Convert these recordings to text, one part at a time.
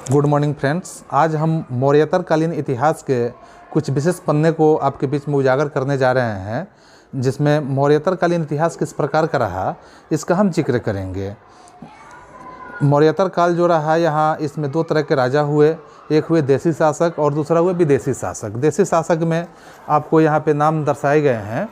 Good morning friends. आज हम मौर्यतर कालीन इतिहास के कुछ विशेष पन्ने को आपके बीच में उजागर करने जा रहे हैं, जिसमें मौर्यतर कालीन इतिहास किस प्रकार का रहा इसका हम जिक्र करेंगे। मौर्यतर काल जो रहा, यहाँ इसमें दो तरह के राजा हुए। एक हुए देसी शासक और दूसरा हुए विदेशी शासक। देसी शासक में आपको यहाँ पे नाम दर्शाए गए हैं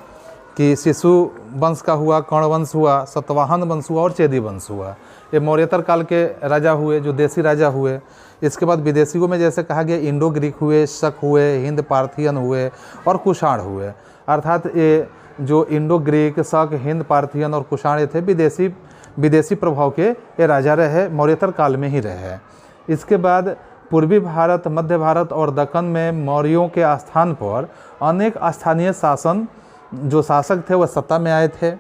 कि शिशु वंश का हुआ, कर्ण वंश हुआ, सतवाहन वंश हुआ और चेदी वंश हुआ। ये मौर्यतर काल के राजा हुए, जो देसी राजा हुए। इसके बाद विदेशियों में जैसे कहा गया इंडो ग्रीक हुए, शक हुए, हिंद पार्थियन हुए और कुषाण हुए। अर्थात ये जो इंडो ग्रीक, शक, हिंद पार्थियन और कुषाण ये थे विदेशी प्रभाव के ये राजा रहे, मौर्यतर काल में ही रहे। इसके बाद पूर्वी भारत, मध्य भारत और दक्कन में मौर्यों के स्थान पर अनेक स्थानीय जो शासक थे वह सत्ता में आए थे।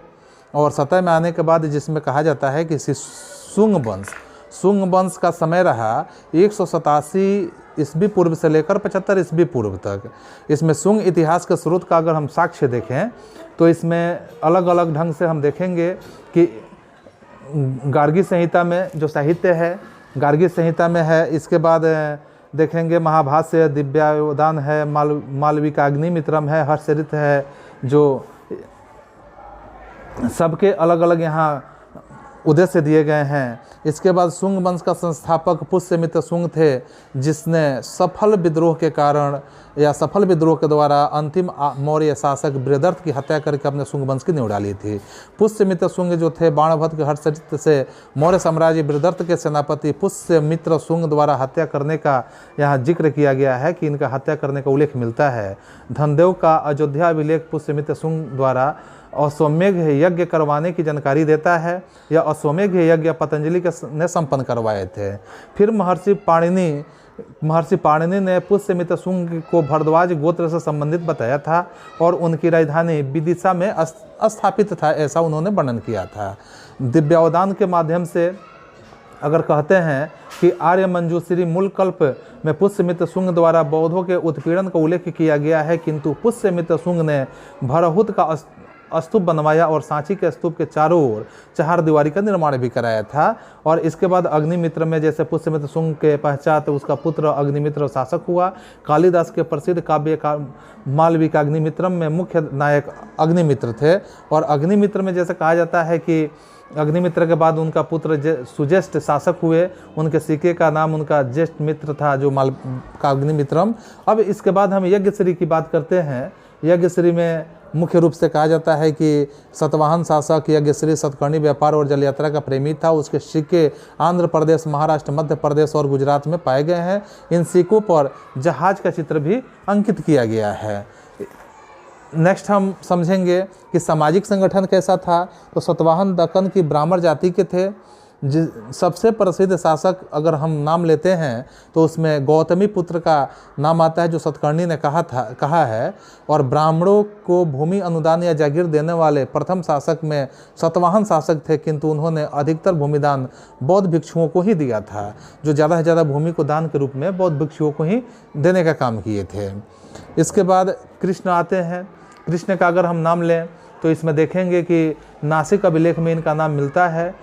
और सत्ता में आने के बाद जिसमें कहा जाता है कि शुंग वंश का समय रहा 187 ईस्वी पूर्व से लेकर 75 ईस्वी पूर्व तक। इसमें शुंग इतिहास के स्रोत का अगर हम साक्ष्य देखें तो इसमें अलग अलग ढंग से हम देखेंगे कि गार्गी संहिता में जो साहित्य है, गार्गी संहिता में है। इसके बाद देखेंगे महाभाष्य, दिव्यावदान है, मालविकाग्निमित्रम है, हर्षचरित है, जो सबके अलग अलग यहाँ उद्देश्य दिए गए हैं। इसके बाद शुंग वंश का संस्थापक पुष्यमित्र शुंग थे, जिसने सफल विद्रोह के कारण या सफल विद्रोह के द्वारा अंतिम मौर्य शासक बृहदर्थ की हत्या करके अपने शुंग वंश की नींव डाली थी। पुष्यमित्र शुंग जो थे, बाणभट्ट के हर्षचरित से मौर्य साम्राज्य बृहदर्थ के सेनापति पुष्यमित्र शुंग द्वारा हत्या करने का यहाँ जिक्र किया गया है कि इनका हत्या करने का उल्लेख मिलता है। धनदेव का अयोध्या अभिलेख पुष्यमित्र शुंग द्वारा अश्वमेघ यज्ञ करवाने की जानकारी देता है। यह अश्वमेघ यज्ञ पतंजलि ने संपन्न करवाए थे। फिर महर्षि पाणिनि ने पुष्यमित्र शुंग को भरद्वाज गोत्र से संबंधित बताया था और उनकी राजधानी विदिशा में स्थापित था, ऐसा उन्होंने वर्णन किया था। दिव्यावदान के माध्यम से अगर कहते हैं कि आर्य मंजूश्री मूल कल्प में पुष्यमित्र शुंग द्वारा बौद्धों के उत्पीड़न का उल्लेख किया गया है, किंतु पुष्यमित्र शुंग ने भरहुत का स्तूप बनवाया और सांची के स्तूप के चारों ओर चहारदीवारी का निर्माण भी कराया था। और इसके बाद अग्निमित्र में जैसे पुष्यमित्र शुंग के पश्चात उसका पुत्र अग्निमित्र शासक हुआ। कालिदास के प्रसिद्ध काव्य का मालविकाग्निमित्रम में मुख्य नायक अग्निमित्र थे। और अग्निमित्र में जैसे कहा जाता है कि अग्निमित्र के बाद उनका पुत्र सुज्येष्ठ शासक हुए। उनके सिक्के का नाम उनका ज्येष्ठ मित्र था, जो मालविकाग्निमित्रम। अब इसके बाद हम यज्ञश्री की बात करते हैं। यज्ञश्री में मुख्य रूप से कहा जाता है कि सतवाहन शासक यज्ञश्री सतकर्णी व्यापार और जल यात्रा का प्रेमी था। उसके सिक्के आंध्र प्रदेश, महाराष्ट्र, मध्य प्रदेश और गुजरात में पाए गए हैं। इन सिक्कों पर जहाज का चित्र भी अंकित किया गया है। नेक्स्ट हम समझेंगे कि सामाजिक संगठन कैसा था। तो सतवाहन दक्कन की ब्राह्मण जाति के थे। सबसे प्रसिद्ध शासक अगर हम नाम लेते हैं तो उसमें गौतमी पुत्र का नाम आता है, जो सतकर्णी ने कहा है। और ब्राह्मणों को भूमि अनुदान या जागीर देने वाले प्रथम शासक में सतवाहन शासक थे, किंतु उन्होंने अधिकतर भूमिदान बौद्ध भिक्षुओं को ही दिया था, जो ज़्यादा से ज़्यादा भूमि को दान के रूप में बौद्ध भिक्षुओं को ही देने का काम किए थे। इसके बाद कृष्ण आते हैं। कृष्ण का अगर हम नाम लें तो इसमें देखेंगे कि नासिक अभिलेख में इनका नाम मिलता है।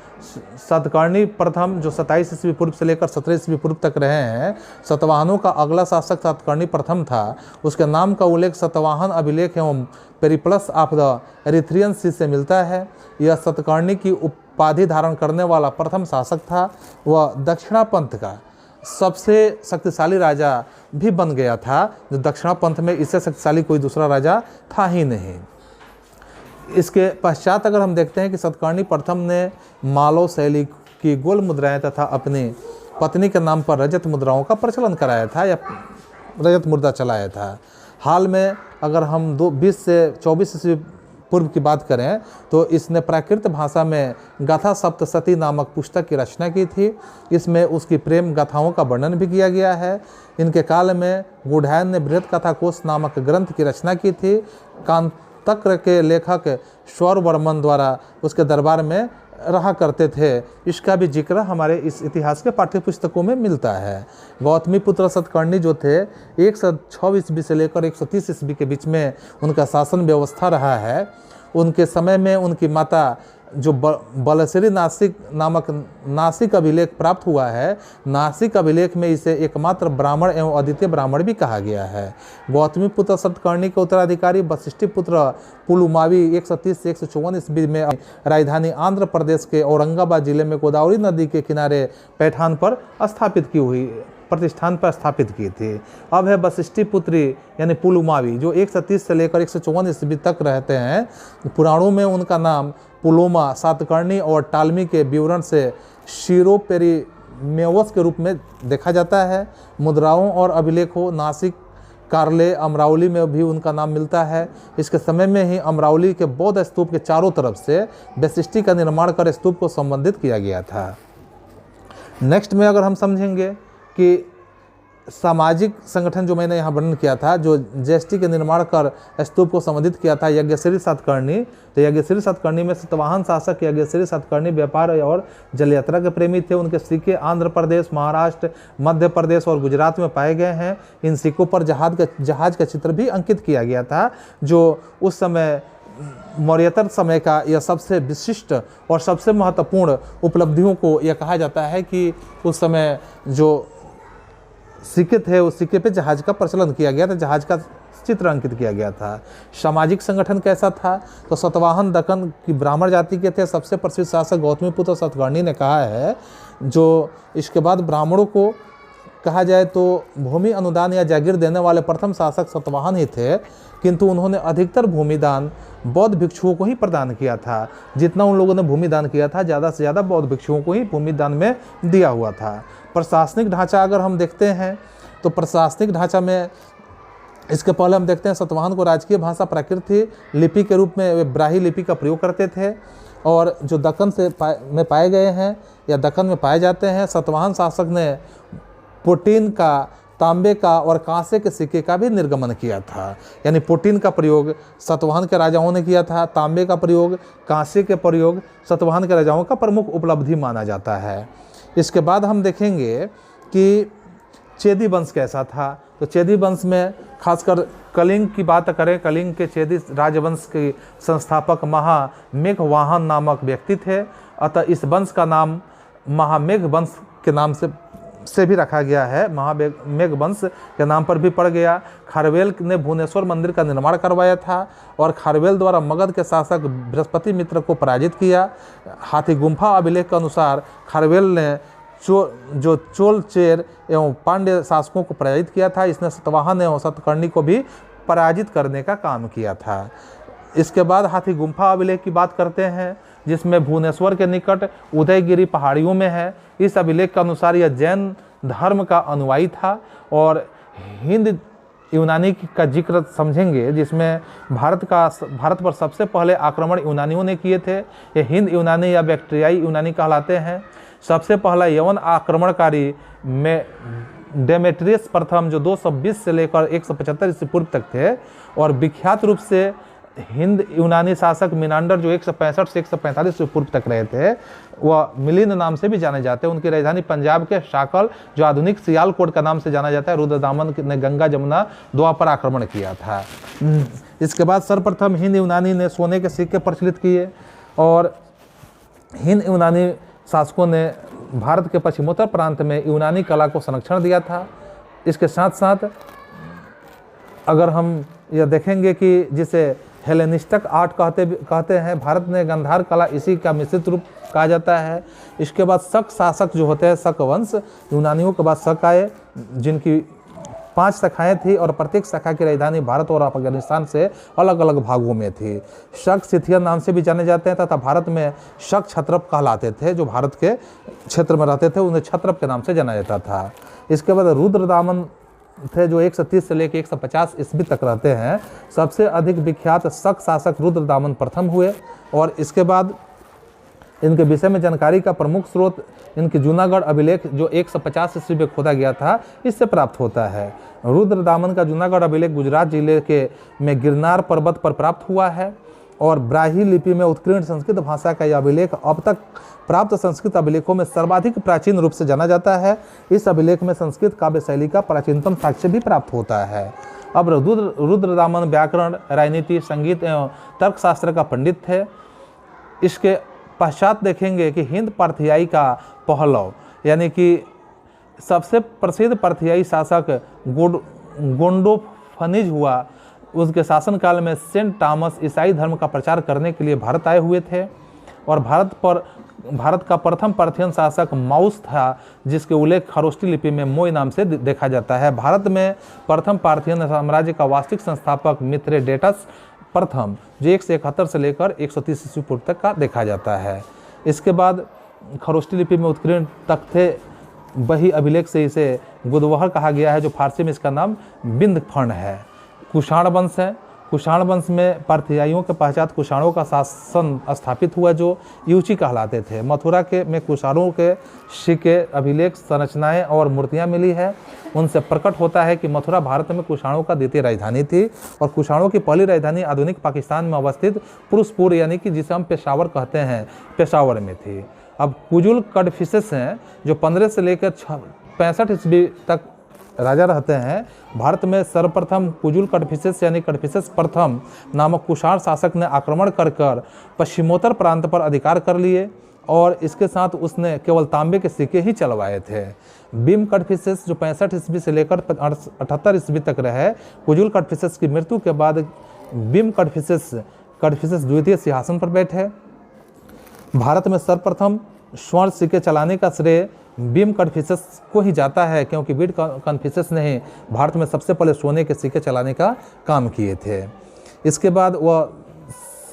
सतकर्णी प्रथम जो 27 ईस्वी पूर्व से लेकर 17 ईस्वी पूर्व तक रहे हैं। सतवाहनों का अगला शासक सतकर्णी प्रथम था। उसके नाम का उल्लेख सतवाहन अभिलेख एवं पेरिप्लस ऑफ द एरिथ्रियन सी से मिलता है। यह सतकर्णी की उपाधि धारण करने वाला प्रथम शासक था। वह दक्षिणा पंथ का सबसे शक्तिशाली राजा भी बन गया था। जो दक्षिणा पंथ में इससे शक्तिशाली कोई दूसरा राजा था ही नहीं। इसके पश्चात अगर हम देखते हैं कि सतकर्णी प्रथम ने मालव शैली की गोल मुद्राएं तथा अपनी पत्नी के नाम पर रजत मुद्राओं का प्रचलन कराया था या रजत मुद्रा चलाया था। हाल में अगर हम 20 से 24 ईस्वी पूर्व की बात करें तो इसने प्राकृत भाषा में गाथा सप्तशती नामक पुस्तक की रचना की थी। इसमें उसकी प्रेम गाथाओं का वर्णन भी किया गया है। इनके काल में गुढ़ायन ने बृहत कथा कोश नामक ग्रंथ की रचना की थी। कांतक्र के लेखक शौरवर्मन द्वारा उसके दरबार में रहा करते थे। इसका भी जिक्र हमारे इस इतिहास के पाठ्य पुस्तकों में मिलता है। गौतमी पुत्र सतकर्णी जो थे 106 ईस्वी से लेकर 130 ईस्वी के बीच में उनका शासन व्यवस्था रहा है। उनके समय में उनकी माता जो बलश्री नासिक अभिलेख प्राप्त हुआ है, नासिक अभिलेख में इसे एकमात्र ब्राह्मण एवं अद्वितीय ब्राह्मण भी कहा गया है। गौतमी पुत्र सतकर्णी के उत्तराधिकारी वशिष्ठी पुत्र पुलुमावी 130 से 154 ईस्वी में राजधानी आंध्र प्रदेश के औरंगाबाद जिले में गोदावरी नदी के किनारे पैठान पर प्रतिष्ठान पर स्थापित की थी। अब है वशिष्ठी पुत्री यानी पुलुमावी, जो 130 से लेकर 154 ईस्वी तक रहते हैं। पुराणों में उनका नाम पुलोमा, सातकर्णी और टालमी के विवरण से शीरोपेरीमेवस के रूप में देखा जाता है। मुद्राओं और अभिलेखों नासिक, कार्ले, अमरावली में भी उनका नाम मिलता है। इसके समय में ही अमरावली के बौद्ध स्तूप के चारों तरफ से वशिष्ठी का निर्माण कर स्तूप को संबंधित किया गया था। नेक्स्ट में अगर हम समझेंगे कि सामाजिक संगठन जो मैंने यहाँ वर्णन किया था, जो जेष्ठी के निर्माण कर स्तूप को संबंधित किया था, यज्ञश्री सातकर्णी। तो यज्ञश्री सातकर्णी में सातवाहन शासक यज्ञश्री सातकर्णी व्यापार और जल यात्रा के प्रेमी थे। उनके सिक्के आंध्र प्रदेश, महाराष्ट्र, मध्य प्रदेश और गुजरात में पाए गए हैं। इन सिक्कों पर जहाज का चित्र भी अंकित किया गया था, जो उस समय मौर्यतर समय का यह सबसे विशिष्ट और सबसे महत्वपूर्ण उपलब्धियों को यह कहा जाता है कि उस समय जो सिक्के थे उस सिक्के पे जहाज का प्रचलन किया गया था, जहाज का चित्र अंकित किया गया था। सामाजिक संगठन कैसा था? तो सतवाहन दक्कन की ब्राह्मण जाति के थे। सबसे प्रसिद्ध शासक गौतमी पुत्र सतकर्णी ने कहा है, जो इसके बाद ब्राह्मणों को कहा जाए तो भूमि अनुदान या जागीर देने वाले प्रथम शासक सतवाहन ही थे, किंतु उन्होंने अधिकतर भूमिदान बौद्ध भिक्षुओं को ही प्रदान किया था। जितना उन लोगों ने भूमिदान किया था, ज़्यादा से ज़्यादा बौद्ध भिक्षुओं को ही भूमिदान में दिया हुआ था। प्रशासनिक ढांचा अगर हम देखते हैं तो प्रशासनिक ढांचा में इसके पहले हम देखते हैं सतवाहन को राजकीय भाषा प्राकृत लिपि के रूप में वे ब्राही लिपि का प्रयोग करते थे। और जो दक्कन में पाए गए हैं या दक्कन में पाए जाते हैं, सतवाहन शासक ने प्रोटीन का, तांबे का और कांसे के सिक्के का भी निर्गमन किया था। यानी प्रोटीन का प्रयोग सतवाहन के राजाओं ने किया था, तांबे का प्रयोग, कांसे के प्रयोग सतवाहन के राजाओं का प्रमुख उपलब्धि माना जाता है। इसके बाद हम देखेंगे कि चेदी वंश कैसा था। तो चेदी वंश में खासकर कलिंग की बात करें, कलिंग के चेदी राजवंश के संस्थापक महामेघवाहन नामक व्यक्ति थे। अतः इस वंश का नाम महामेघ वंश के नाम से भी रखा गया है, महामेघ वंश के नाम पर भी पड़ गया। खारवेल ने भुवनेश्वर मंदिर का निर्माण करवाया था और खारवेल द्वारा मगध के शासक बृहस्पति मित्र को पराजित किया। हाथी गुम्फा अभिलेख के अनुसार खारवेल ने जो चोल, चेर एवं पांड्य शासकों को पराजित किया था। इसने सतवाहन एवं सतकर्णी को भी पराजित करने का काम किया था। इसके बाद हाथी गुम्फा अभिलेख की बात करते हैं, जिसमें भुवनेश्वर के निकट उदयगिरी पहाड़ियों में है। इस अभिलेख के अनुसार यह जैन धर्म का अनुयायी था और हिंद यूनानी का जिक्र समझेंगे, जिसमें भारत पर सबसे पहले आक्रमण यूनानियों ने किए थे। ये हिंद यूनानी या बैक्ट्रियाई यूनानी कहलाते हैं। सबसे पहला यवन आक्रमणकारी में डेमेट्रियस प्रथम, जो 220 से लेकर 175 ईस्वी पूर्व तक थे, और विख्यात रूप से हिंद यूनानी शासक मिनांडर जो 165 से 145 ईस्वी पूर्व तक रहे थे, वह मिलिंद नाम से भी जाने जाते हैं। उनकी राजधानी पंजाब के शाकल, जो आधुनिक सियालकोट का नाम से जाना जाता है। रुद्रदामन ने गंगा जमुना दोआ पर आक्रमण किया था। इसके बाद सर्वप्रथम हिंद यूनानी ने सोने के सिक्के प्रचलित किए और हिंद यूनानी शासकों ने भारत के पश्चिमोत्तर प्रांत में यूनानी कला को संरक्षण दिया था। इसके साथ साथ अगर हम यह देखेंगे कि जिसे हेलेनिस्टिक आर्ट कहते हैं, भारत ने गंधार कला इसी का मिश्रित रूप कहा जाता है। इसके बाद शक शासक जो होते हैं, शक वंश, यूनानियों के बाद शक आए, जिनकी 5 शाखाएं थी और प्रत्येक शाखा की राजधानी भारत और अफगानिस्तान से अलग अलग भागों में थी। शक सिथियन नाम से भी जाने जाते हैं तथा भारत में शक क्षत्रप कहलाते थे। जो भारत के क्षेत्र में रहते थे उन्हें क्षत्रप के नाम से जाना जाता था। इसके बाद रुद्रदामन थे, जो 130 से लेकर 150 ईस्वी तक रहते हैं। सबसे अधिक विख्यात शक शासक रुद्रदामन प्रथम हुए और इसके बाद इनके विषय में जानकारी का प्रमुख स्रोत इनके जूनागढ़ अभिलेख जो 150 ईस्वी में खोदा गया था, इससे प्राप्त होता है। रुद्रदामन का जूनागढ़ अभिलेख गुजरात जिले के में गिरनार पर्वत पर प्राप्त हुआ है और ब्राही लिपि में उत्कीर्ण संस्कृत भाषा का यह अभिलेख अब तक प्राप्त संस्कृत अभिलेखों में सर्वाधिक प्राचीन रूप से जाना जाता है। इस अभिलेख में संस्कृत काव्य शैली का प्राचीनतम साक्ष्य भी प्राप्त होता है। अब रुद्रदामन व्याकरण, राजनीति, संगीत एवं तर्कशास्त्र का पंडित थे। इसके पश्चात देखेंगे कि हिंद पार्थियाई का पहलव, यानी कि सबसे प्रसिद्ध पार्थियाई शासक गोंडोफनिज हुआ। उसके शासनकाल में सेंट थॉमस ईसाई धर्म का प्रचार करने के लिए भारत आए हुए थे और भारत का प्रथम पार्थियन शासक माउस था, जिसके उल्लेख खरोष्टी लिपि में मोई नाम से देखा जाता है। भारत में प्रथम पार्थियन साम्राज्य का वास्तविक संस्थापक मिथ्रेडेटस प्रथम, जो 171 से लेकर 130 ईस्वी पूर्व तक का देखा जाता है। इसके बाद खरोष्टी लिपि में उत्कीर्ण तख्ते बही अभिलेख से इसे गुदवहर कहा गया है, जो फारसी में इसका नाम बिंदफण है। कुषाण वंश है। कुषाण वंश में पार्थियाइयों के पश्चात कुषाणों का शासन स्थापित हुआ, जो यूची कहलाते थे। मथुरा में कुषाणों के सिक्के, अभिलेख, संरचनाएं और मूर्तियां मिली है। उनसे प्रकट होता है कि मथुरा भारत में कुषाणों का द्वितीय राजधानी थी और कुषाणों की पहली राजधानी आधुनिक पाकिस्तान में अवस्थित पुरुषपुर, यानी कि जिसे हम पेशावर कहते हैं, पेशावर में थी। अब कुजुल कडफिसेस हैं, जो 15 से लेकर 65 ईस्वी तक राजा रहते हैं। भारत में सर्वप्रथम कुजुल कडफिसेस यानी कडफिसेस प्रथम नामक कुषाण शासक ने आक्रमण कर पश्चिमोत्तर प्रांत पर अधिकार कर लिए और इसके साथ उसने केवल तांबे के सिक्के ही चलवाए थे। भीम कडफिसेस, जो 65 ईस्वी से लेकर 78 ईस्वी तक रहे। कुजुल कडफिसेस की मृत्यु के बाद भीम कडफिसेस द्वितीय सिंहासन पर बैठे। भारत में सर्वप्रथम स्वर्ण सिक्के चलाने का श्रेय भीम कडफिसेस को ही जाता है, क्योंकि भीम कडफिसेस ने ही भारत में सबसे पहले सोने के सिक्के चलाने का काम किए थे। इसके बाद वह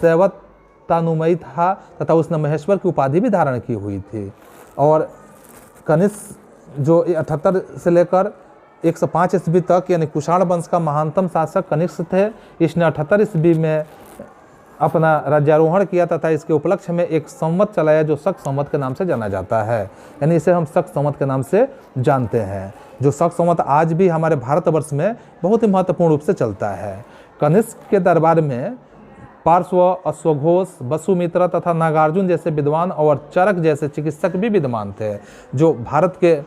सैवतानुमयी था तथा उसने महेश्वर की उपाधि भी धारण की हुई थी। और कनिष्क, जो 78 से लेकर 105 ईस्वी तक, यानी कुषाण वंश का महानतम शासक कनिष्क थे। इसने 78 ईस्वी में अपना राज्यारोहण किया तथा इसके उपलक्ष्य में एक संवत चलाया, जो शक संवत के नाम से जाना जाता है, यानी इसे हम शक संवत के नाम से जानते हैं। जो शक संवत आज भी हमारे भारतवर्ष में बहुत ही महत्वपूर्ण रूप से चलता है। कनिष्क के दरबार में पार्श्व, अश्वघोष, वसुमित्र तथा नागार्जुन जैसे विद्वान और चरक जैसे चिकित्सक भी विद्वान थे। जो भारत के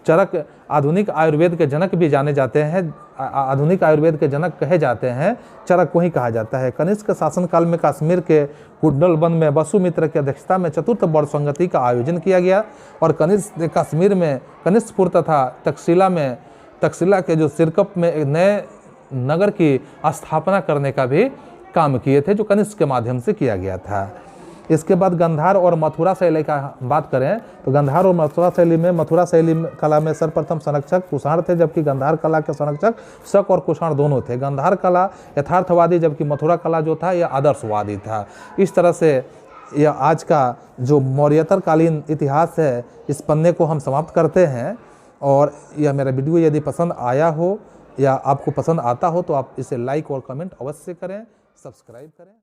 चरक आधुनिक आयुर्वेद के जनक भी जाने जाते हैं, आधुनिक आयुर्वेद के जनक कहे जाते हैं, चरक को ही कहा जाता है। कनिष्क शासनकाल में कश्मीर के कुंडल वन में वसुमित्र की अध्यक्षता में चतुर्थ वर्ष संगति का आयोजन किया गया और कनिष्क ने कश्मीर में कनिष्कपुर तथा तक्षशिला के जो सिरकप में एक नए नगर की स्थापना करने का भी काम किए थे, जो कनिष्क के माध्यम से किया गया था। इसके बाद गंधार और मथुरा शैली का बात करें तो गंधार और मथुरा शैली कला में सर्वप्रथम संरक्षक कुषाण थे, जबकि गंधार कला के संरक्षक शक और कुषाण दोनों थे। गंधार कला यथार्थवादी, जबकि मथुरा कला जो था यह आदर्शवादी था। इस तरह से यह आज का जो मौर्योत्तर कालीन इतिहास है, इस पन्ने को हम समाप्त करते हैं। और यह मेरा वीडियो यदि पसंद आया हो या आपको पसंद आता हो तो आप इसे लाइक और कमेंट अवश्य करें, सब्सक्राइब करें।